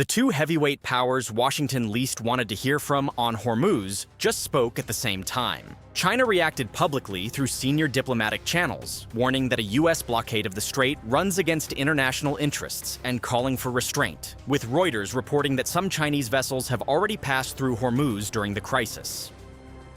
The two heavyweight powers Washington least wanted to hear from on Hormuz just spoke at the same time. China reacted publicly through senior diplomatic channels, warning that a U.S. blockade of the strait runs against international interests and calling for restraint, with Reuters reporting that some Chinese vessels have already passed through Hormuz during the crisis.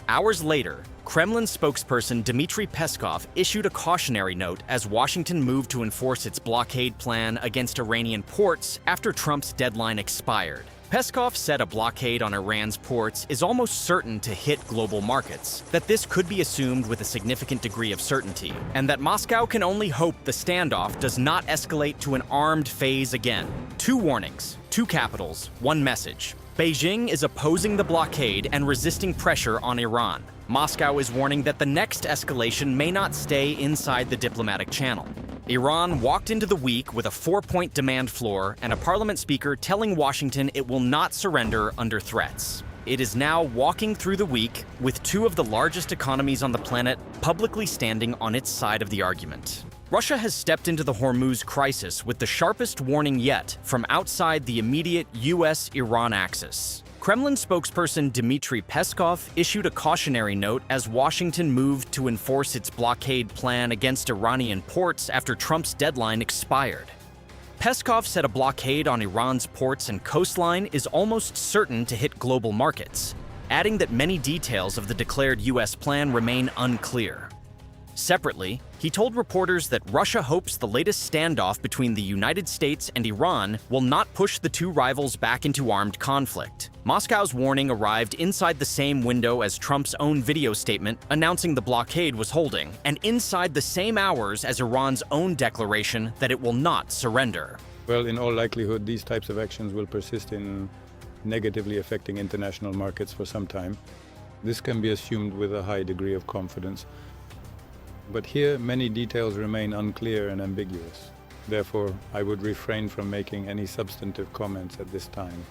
Hours later, Kremlin spokesperson Dmitry Peskov issued a cautionary note as Washington moved to enforce its blockade plan against Iranian ports after Trump's deadline expired. Peskov said a blockade on Iran's ports is almost certain to hit global markets, that this could be assumed with a significant degree of certainty, and that Moscow can only hope the standoff does not escalate to an armed phase again. Two warnings, two capitals, one message. Beijing is opposing the blockade and resisting pressure on Iran. Moscow is warning that the next escalation may not stay inside the diplomatic channel. Iran walked into the week with a 4-point demand floor and a parliament speaker telling Washington it will not surrender under threats. It is now walking through the week with two of the largest economies on the planet publicly standing on its side of the argument. Russia has stepped into the Hormuz crisis with the sharpest warning yet from outside the immediate US-Iran axis. Kremlin spokesperson Dmitry Peskov issued a cautionary note as Washington moved to enforce its blockade plan against Iranian ports after Trump's deadline expired. Peskov said a blockade on Iran's ports and coastline is almost certain to hit global markets, adding that many details of the declared US plan remain unclear. Separately, he told reporters that Russia hopes the latest standoff between the United States and Iran will not push the two rivals back into armed conflict. Moscow's warning arrived inside the same window as Trump's own video statement announcing the blockade was holding, and inside the same hours as Iran's own declaration that it will not surrender. Well, in all likelihood, these types of actions will persist in negatively affecting international markets for some time. This can be assumed with a high degree of confidence. But here, many details remain unclear and ambiguous. Therefore, I would refrain from making any substantive comments at this time.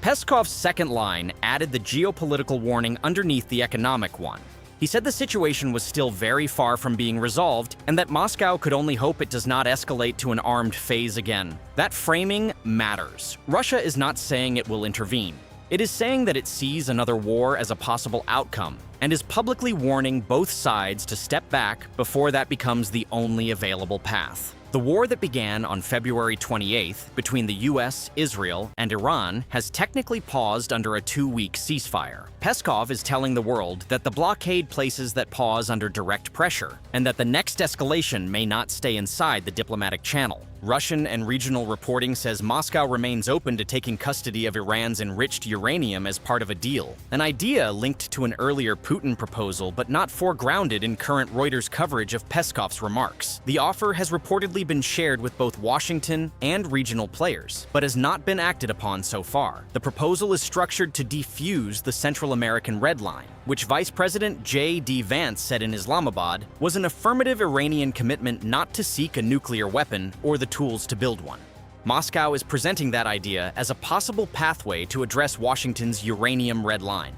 Peskov's second line added the geopolitical warning underneath the economic one. He said the situation was still very far from being resolved and that Moscow could only hope it does not escalate to an armed phase again. That framing matters. Russia is not saying it will intervene. It is saying that it sees another war as a possible outcome and is publicly warning both sides to step back before that becomes the only available path. The war that began on February 28th between the US, Israel, and Iran has technically paused under a 2-week ceasefire. Peskov is telling the world that the blockade places that pause under direct pressure, and that the next escalation may not stay inside the diplomatic channel. Russian and regional reporting says Moscow remains open to taking custody of Iran's enriched uranium as part of a deal, an idea linked to an earlier Putin proposal but not foregrounded in current Reuters coverage of Peskov's remarks. The offer has reportedly been shared with both Washington and regional players, but has not been acted upon so far. The proposal is structured to defuse the Central American Red Line, which Vice President J.D. Vance said in Islamabad was an affirmative Iranian commitment not to seek a nuclear weapon or the tools to build one. Moscow is presenting that idea as a possible pathway to address Washington's uranium red line.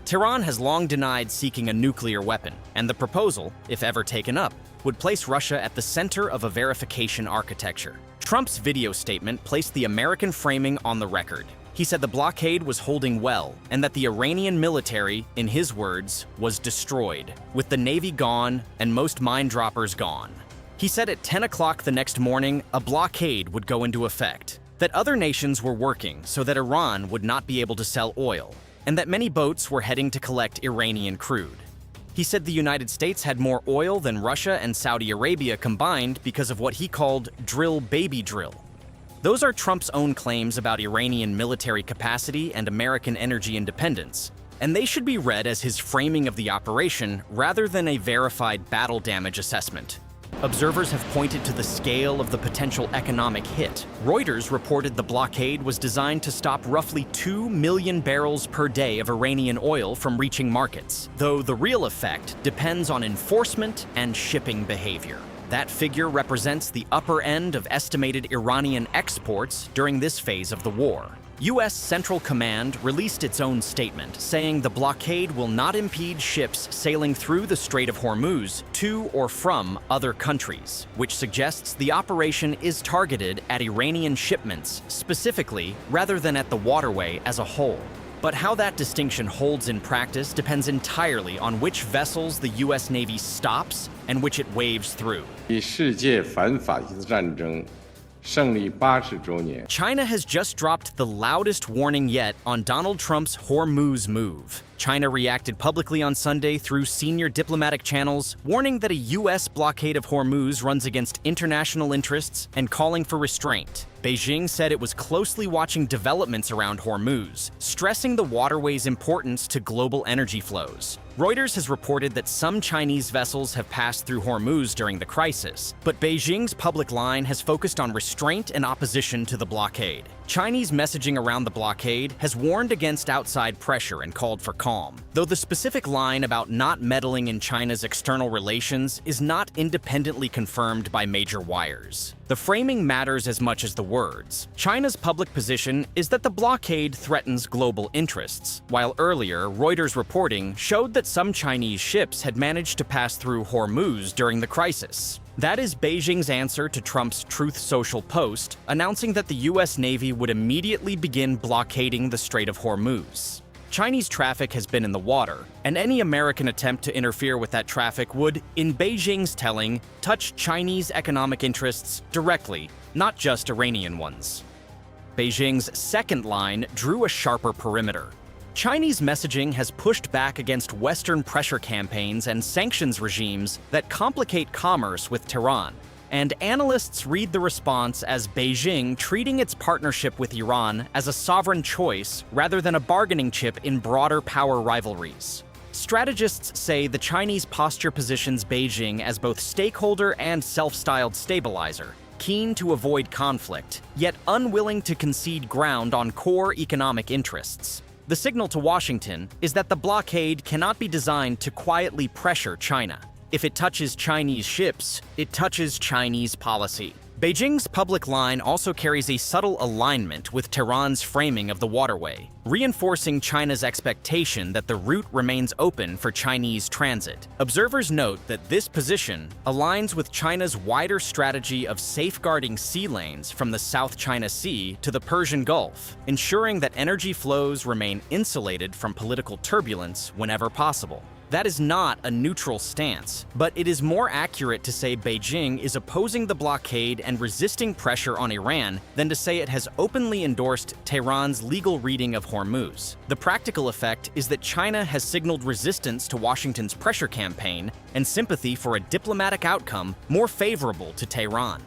Tehran has long denied seeking a nuclear weapon, and the proposal, if ever taken up, would place Russia at the center of a verification architecture. Trump's video statement placed the American framing on the record. He said the blockade was holding well, and that the Iranian military, in his words, was destroyed, with the Navy gone and most mine droppers gone. He said at 10 o'clock the next morning, a blockade would go into effect, that other nations were working so that Iran would not be able to sell oil, and that many boats were heading to collect Iranian crude. He said the United States had more oil than Russia and Saudi Arabia combined because of what he called drill baby drill. Those are Trump's own claims about Iranian military capacity and American energy independence, and they should be read as his framing of the operation rather than a verified battle damage assessment. Observers have pointed to the scale of the potential economic hit. Reuters reported the blockade was designed to stop roughly 2 million barrels per day of Iranian oil from reaching markets, though the real effect depends on enforcement and shipping behavior. That figure represents the upper end of estimated Iranian exports during this phase of the war. U.S. Central Command released its own statement, saying the blockade will not impede ships sailing through the Strait of Hormuz to or from other countries, which suggests the operation is targeted at Iranian shipments specifically rather than at the waterway as a whole. But how that distinction holds in practice depends entirely on which vessels the U.S. Navy stops and which it waves through. 以世界反法西斯战争胜利80周年。 China has just dropped the loudest warning yet on Donald Trump's Hormuz move. China reacted publicly on Sunday through senior diplomatic channels, warning that a U.S. blockade of Hormuz runs against international interests and calling for restraint. Beijing said it was closely watching developments around Hormuz, stressing the waterway's importance to global energy flows. Reuters has reported that some Chinese vessels have passed through Hormuz during the crisis, but Beijing's public line has focused on restraint and opposition to the blockade. Chinese messaging around the blockade has warned against outside pressure and called for calm, though the specific line about not meddling in China's external relations is not independently confirmed by major wires. The framing matters as much as the words. China's public position is that the blockade threatens global interests, while earlier Reuters reporting showed that some Chinese ships had managed to pass through Hormuz during the crisis. That is Beijing's answer to Trump's Truth Social post, announcing that the U.S. Navy would immediately begin blockading the Strait of Hormuz. Chinese traffic has been in the water, and any American attempt to interfere with that traffic would, in Beijing's telling, touch Chinese economic interests directly, not just Iranian ones. Beijing's second line drew a sharper perimeter. Chinese messaging has pushed back against Western pressure campaigns and sanctions regimes that complicate commerce with Tehran, and analysts read the response as Beijing treating its partnership with Iran as a sovereign choice rather than a bargaining chip in broader power rivalries. Strategists say the Chinese posture positions Beijing as both stakeholder and self-styled stabilizer, keen to avoid conflict, yet unwilling to concede ground on core economic interests. The signal to Washington is that the blockade cannot be designed to quietly pressure China. If it touches Chinese ships, it touches Chinese policy. Beijing's public line also carries a subtle alignment with Tehran's framing of the waterway, reinforcing China's expectation that the route remains open for Chinese transit. Observers note that this position aligns with China's wider strategy of safeguarding sea lanes from the South China Sea to the Persian Gulf, ensuring that energy flows remain insulated from political turbulence whenever possible. That is not a neutral stance, but it is more accurate to say Beijing is opposing the blockade and resisting pressure on Iran than to say it has openly endorsed Tehran's legal reading of Hormuz. The practical effect is that China has signaled resistance to Washington's pressure campaign and sympathy for a diplomatic outcome more favorable to Tehran.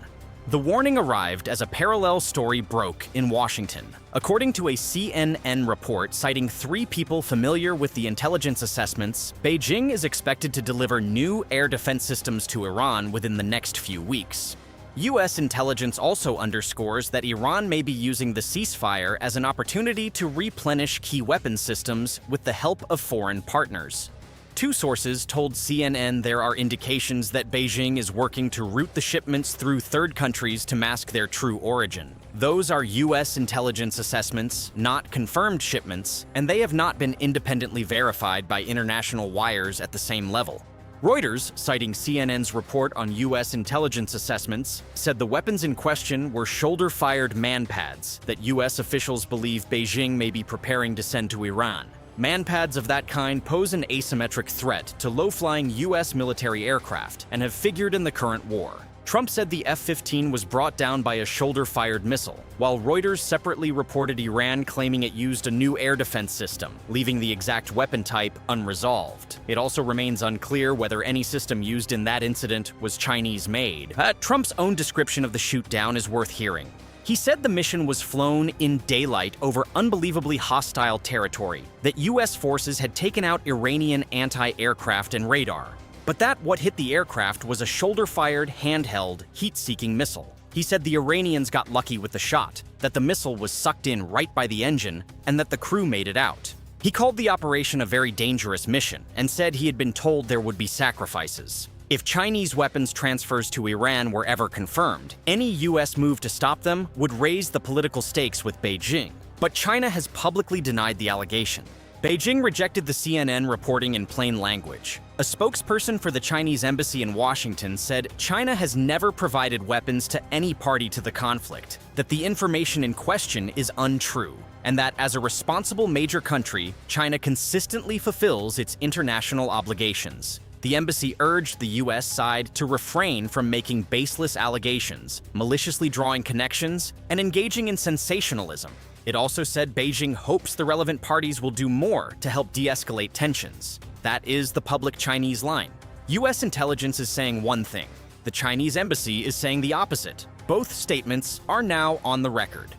The warning arrived as a parallel story broke in Washington. According to a CNN report citing 3 people familiar with the intelligence assessments, Beijing is expected to deliver new air defense systems to Iran within the next few weeks. U.S. intelligence also underscores that Iran may be using the ceasefire as an opportunity to replenish key weapons systems with the help of foreign partners. 2 sources told CNN there are indications that Beijing is working to route the shipments through third countries to mask their true origin. Those are U.S. intelligence assessments, not confirmed shipments, and they have not been independently verified by international wires at the same level. Reuters, citing CNN's report on U.S. intelligence assessments, said the weapons in question were shoulder-fired man-pads that U.S. officials believe Beijing may be preparing to send to Iran. Man-pads of that kind pose an asymmetric threat to low-flying U.S. military aircraft and have figured in the current war. Trump said the F-15 was brought down by a shoulder-fired missile, while Reuters separately reported Iran claiming it used a new air defense system, leaving the exact weapon type unresolved. It also remains unclear whether any system used in that incident was Chinese-made. Trump's own description of the shoot-down is worth hearing. He said the mission was flown in daylight over unbelievably hostile territory, that U.S. forces had taken out Iranian anti-aircraft and radar, but that what hit the aircraft was a shoulder-fired, handheld, heat-seeking missile. He said the Iranians got lucky with the shot, that the missile was sucked in right by the engine, and that the crew made it out. He called the operation a very dangerous mission and said he had been told there would be sacrifices. If Chinese weapons transfers to Iran were ever confirmed, any US move to stop them would raise the political stakes with Beijing. But China has publicly denied the allegation. Beijing rejected the CNN reporting in plain language. A spokesperson for the Chinese embassy in Washington said China has never provided weapons to any party to the conflict, that the information in question is untrue, and that as a responsible major country, China consistently fulfills its international obligations. The embassy urged the US side to refrain from making baseless allegations, maliciously drawing connections, and engaging in sensationalism. It also said Beijing hopes the relevant parties will do more to help de-escalate tensions. That is the public Chinese line. US intelligence is saying one thing. The Chinese embassy is saying the opposite. Both statements are now on the record.